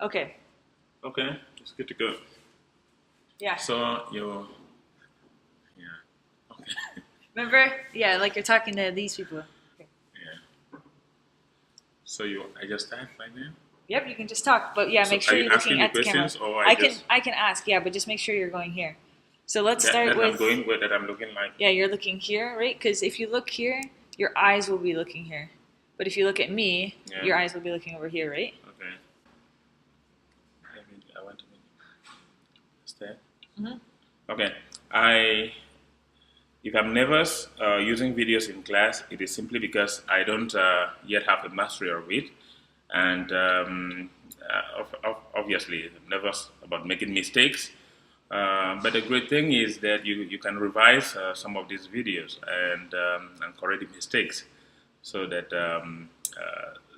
Okay. Okay, it's good to go. Yeah. So you, yeah, okay, Remember? Yeah, like you're talking to these people. Okay. yeah. So I just start right now. Yep, you can just talk, but yeah, So make sure are you you're asking looking the at the camera. questions, or I can ask, yeah, but just make sure you're going here. So let's that, start that with I'm going with that I'm looking like? yeah, you're looking here, right? Because if you look here, your eyes will be looking here. But if you look at me, Yeah. your eyes will be looking over here, right? Okay. I want to start. Mhm. Okay. If I'm nervous using videos in class, it is simply because I don't yet have a mastery of it, and obviously I'm nervous about making mistakes. But the great thing is that you can revise some of these videos and correct the mistakes, so that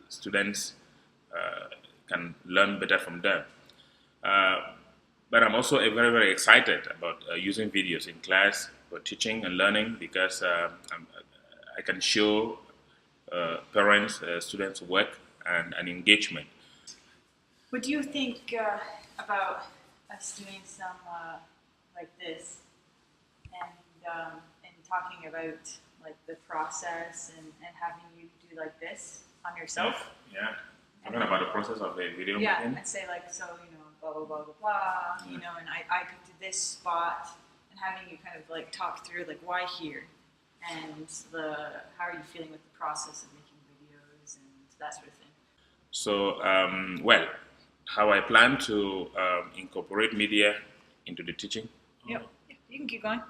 students can learn better from them. Uh, but I'm also very excited about using videos in class for teaching and learning, because I can show parents, students' work and engagement. What do you think about us doing some like this and talking about like the process and having you do like this on yourself? Yeah. Talking about the process of the video making. And say like, so, you know, blah, blah, blah, blah, blah, you know, and I picked this spot, and having you kind of like talk through like why here, and how are you feeling with the process of making videos and that sort of thing. So, well, how I plan to incorporate media into the teaching. Yep, you can keep going.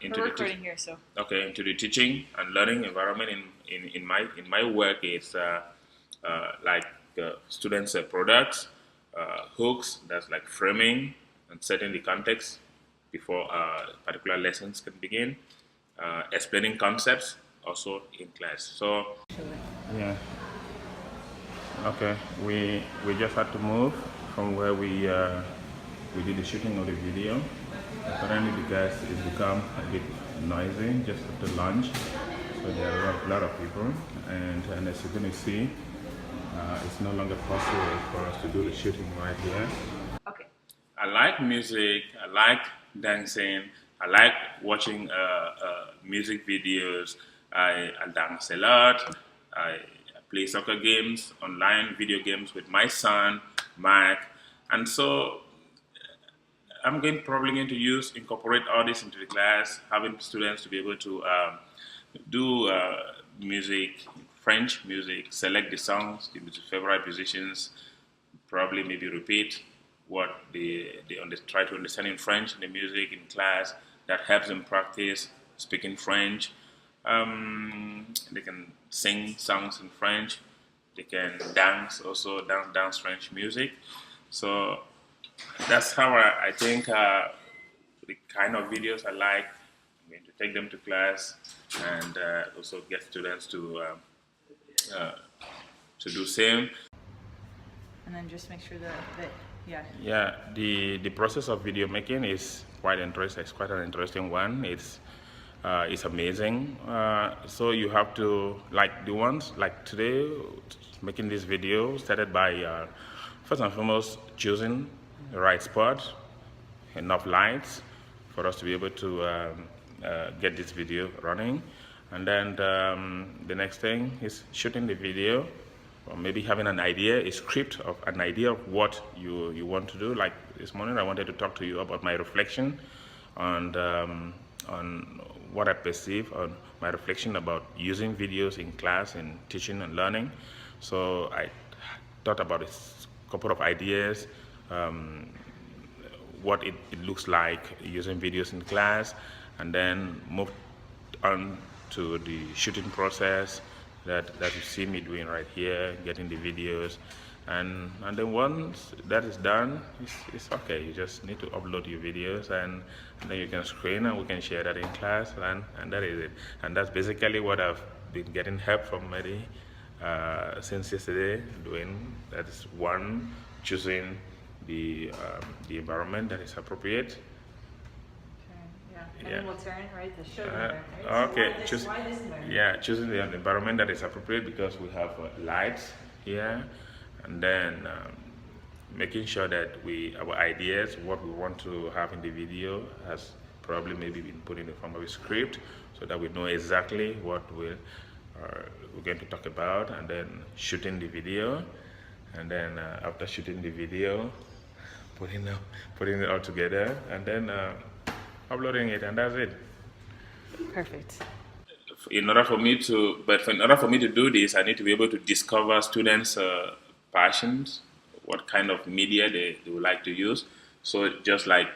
Into We're the recording here, so. Okay, into the teaching and learning environment in my work is like students' products, hooks, that's like framing and setting the context before particular lessons can begin, explaining concepts also in class. So yeah, okay, we just had to move from where we did the shooting of the video, apparently because it's become a bit noisy just after lunch, so there are a lot of people, and as you're going to see, it's no longer possible for us to do the shooting right here. Okay. I like music, I like dancing, I like watching music videos. I dance a lot. I play soccer games, online video games with my son, Mark, and so I'm probably going to incorporate all this into the class, having students to be able to do music, French music, select the songs, the favorite musicians, probably maybe repeat what they try to understand in French in the music in class. That helps them practice speaking French. They can sing songs in French. They can dance also, dance French music. So that's how I think the kind of videos I like. I'm going to take them to class and also get students to do same. And then just make sure that yeah. Yeah, the process of video making is quite interesting. It's quite an interesting one. It's amazing. So you have to, like the ones like today, making this video started by first and foremost choosing the right spot, enough lights for us to be able to get this video running, and then the next thing is shooting the video, or maybe having an idea, a script of an idea of what you want to do. Like this morning, I wanted to talk to you about my reflection on what I perceive, on my reflection about using videos in class and teaching and learning. So I thought about a couple of ideas, what it looks like using videos in class, and then moved on to the shooting process that you see me doing right here, getting the videos, and then once that is done, it's okay. You just need to upload your videos, and then you can screen and we can share that in class, and that is it. And that's basically what I've been getting help from Maddie since yesterday doing. That is one, choosing the environment that is appropriate. And then we'll turn, right, the Shellgren, right? Okay, So why this environment? Yeah, choosing the environment that is appropriate because we have lights here, and then making sure that our ideas, what we want to have in the video, has probably maybe been put in the form of a script, so that we know exactly what we're going to talk about, and then shooting the video, and then after shooting the video, putting it all together, and then uploading it, and that's it. Perfect. In order for me to do this, I need to be able to discover students' passions, what kind of media they would like to use. So just like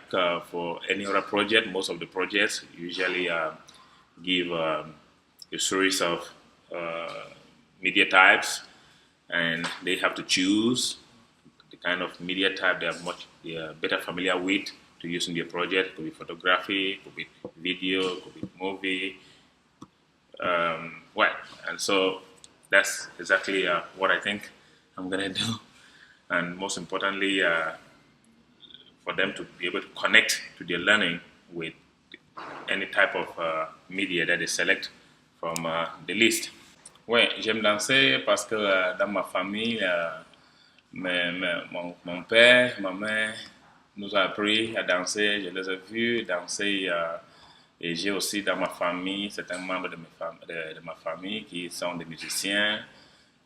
for any other project, most of the projects usually give a series of media types, and they have to choose the kind of media type they are better familiar with to use in their project. It could be photography, could be video, could be movie. And so that's exactly what I think I'm gonna do, and most importantly, for them to be able to connect to their learning with any type of media that they select from the list. Ouais, j'aime danser parce que dans ma famille, mon père, ma mère nous a appris à danser. Je les ai vus danser. Et j'ai aussi dans ma famille certains membres de ma famille qui sont des musiciens.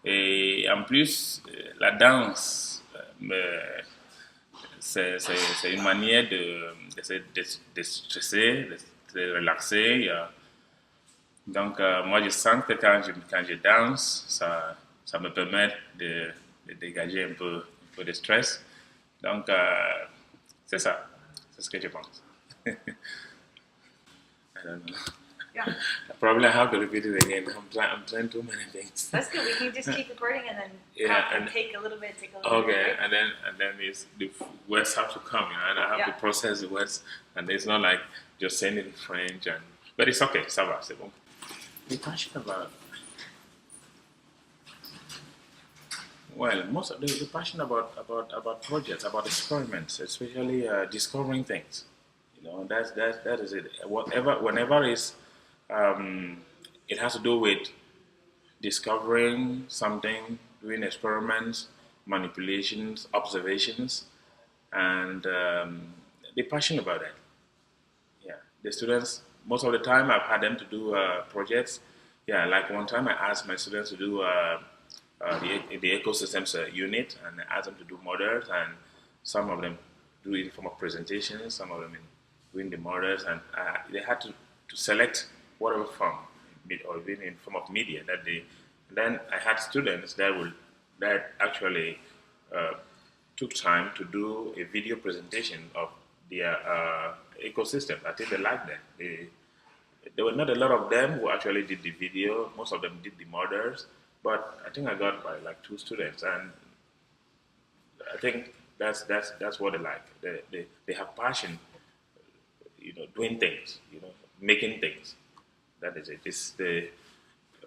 Et en plus, la danse, c'est une manière de stresser, de relaxer. Donc, moi, je sens que quand je danse, ça me permet de dégager un peu de stress. Donc, c'est ça. C'est ce que je pense. I don't know. Yeah. Probably I have to repeat it again. I'm trying too many things. That's good. We can just keep recording and then take a little bit. Okay, and then the words have to come, and I have to process the words, and it's not like just saying it in French. But it's okay. Ça va, c'est bon. The passion about most of the passion about projects, about experiments, especially discovering things. You know, that is it. Whenever it has to do with discovering something, doing experiments, manipulations, observations, and they're passionate about that. Yeah, the students, most of the time I've had them to do projects. Yeah, like one time I asked my students to do the ecosystems unit, and I asked them to do models, and some of them do it in form of presentations, some of them doing the models, and they had to select whatever form, or even in form of media that they. Then I had students that actually took time to do a video presentation of their ecosystem. I think they liked that. There were not a lot of them who actually did the video. Most of them did the models, but I think I got by like 2 students, and I think that's what they like. They have passion, doing things, making things. That is it. It's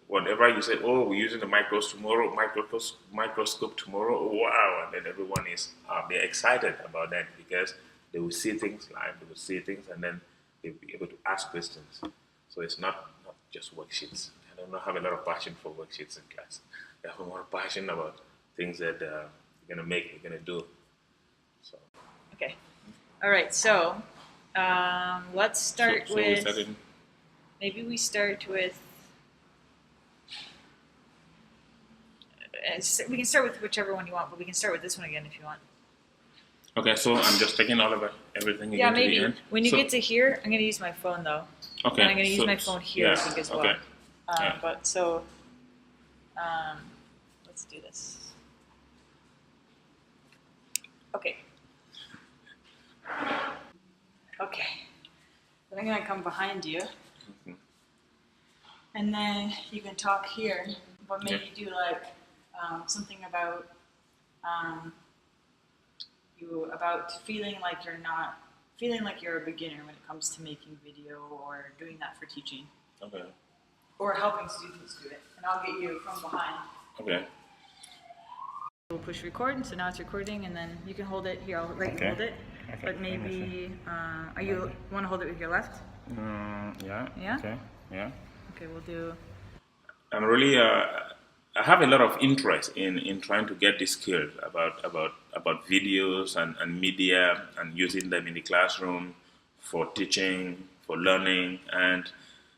whenever you say, "Oh, we're using the microscope tomorrow," oh, wow, and then everyone is they're excited about that because they will see things live, they will see things, and then they'll be able to ask questions. So it's not just worksheets. I don't have a lot of passion for worksheets in class. I have more passion about things that you're gonna do. So. Okay. All right. So let's start with. Maybe we start with. We can start with whichever one you want, but we can start with this one again if you want. Okay, so I'm just taking all of everything again. Yeah, maybe. To the end. When you get to here, I'm going to use my phone though. Okay. And I'm going to use my phone here, I think, as well. Okay. But so, let's do this. Okay. Okay. Then I'm going to come behind you. Mm-hmm. And then you can talk here, but maybe do like something about feeling like you're a beginner when it comes to making video or doing that for teaching. Okay. Or helping students do it. And I'll get you from behind. Okay. We'll push record, and so now it's recording, and then you can hold it here. I'll let you hold it. Okay. But maybe, you want to hold it with your left? Yeah. Yeah? Okay. Yeah. Okay, we'll do. I'm really I have a lot of interest in trying to get these skills about videos and media and using them in the classroom for teaching, for learning, and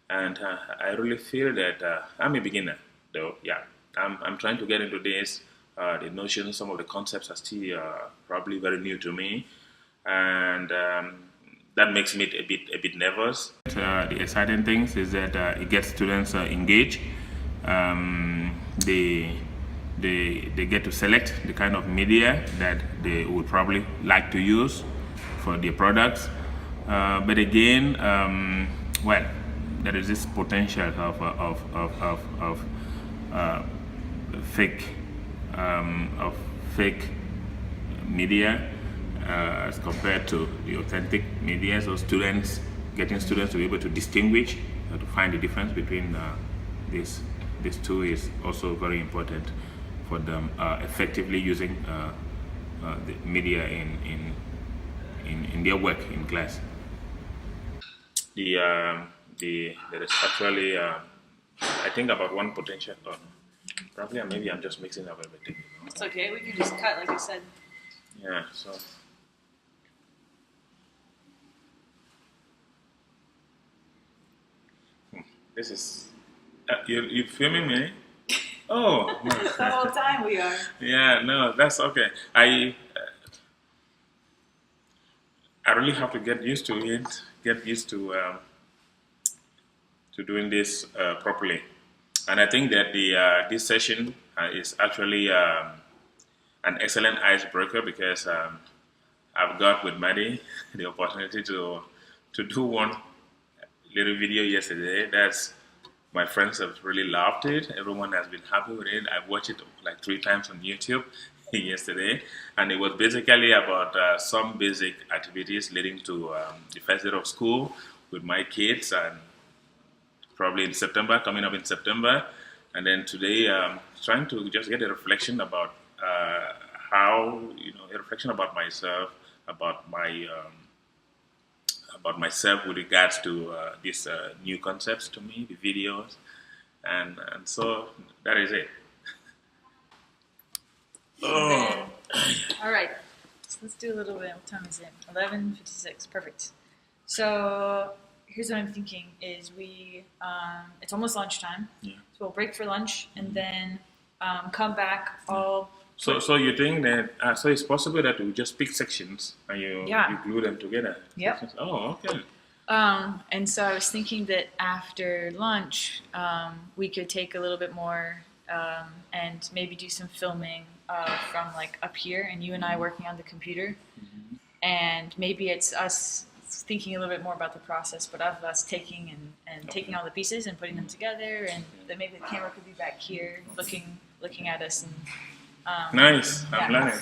I really feel that I'm a beginner, though. Yeah, I'm trying to get into this. The notions, some of the concepts are still probably very new to me, and that makes me a bit nervous. The exciting things is that it gets students engaged. They get to select the kind of media that they would probably like to use for their products. But again, well, there is this potential of fake media as compared to the authentic media. So getting students to be able to distinguish, to find the difference between these two is also very important for them effectively using the media in their work in class. There is actually I think about one potential. Probably maybe I'm just mixing up everything. It's okay. We can just cut, like I said. Yeah. So. This is. You filming me? Oh. The whole time we are. Yeah. No, that's okay. I really have to get used to it. Get used to doing this properly. And I think that this session is actually an excellent icebreaker because I've got with Maddie the opportunity to do one little video yesterday. My friends have really loved it. Everyone has been happy with it. I've watched it like 3 times on YouTube yesterday, and it was basically about some basic activities leading to the first day of school with my kids, and probably in September, coming up in September. And then today, trying to just get a reflection about how, a reflection about myself, about myself with regards to these new concepts to me, the videos, and so that is it. Oh. All right, so let's do a little bit. What time is it? 11:56. Perfect. So here's what I'm thinking: is it's almost lunchtime, Yeah. so we'll break for lunch and then come back all. So you think that so it's possible that we just pick sections and you glue them together? Yep. Oh, okay. And so I was thinking that after lunch, we could take a little bit more and maybe do some filming from like up here, and you and I working on the computer, and maybe it's us thinking a little bit more about the process, but of us taking and taking all the pieces and putting them together, and then maybe the camera could be back here looking at us and. Nice. I'm learning.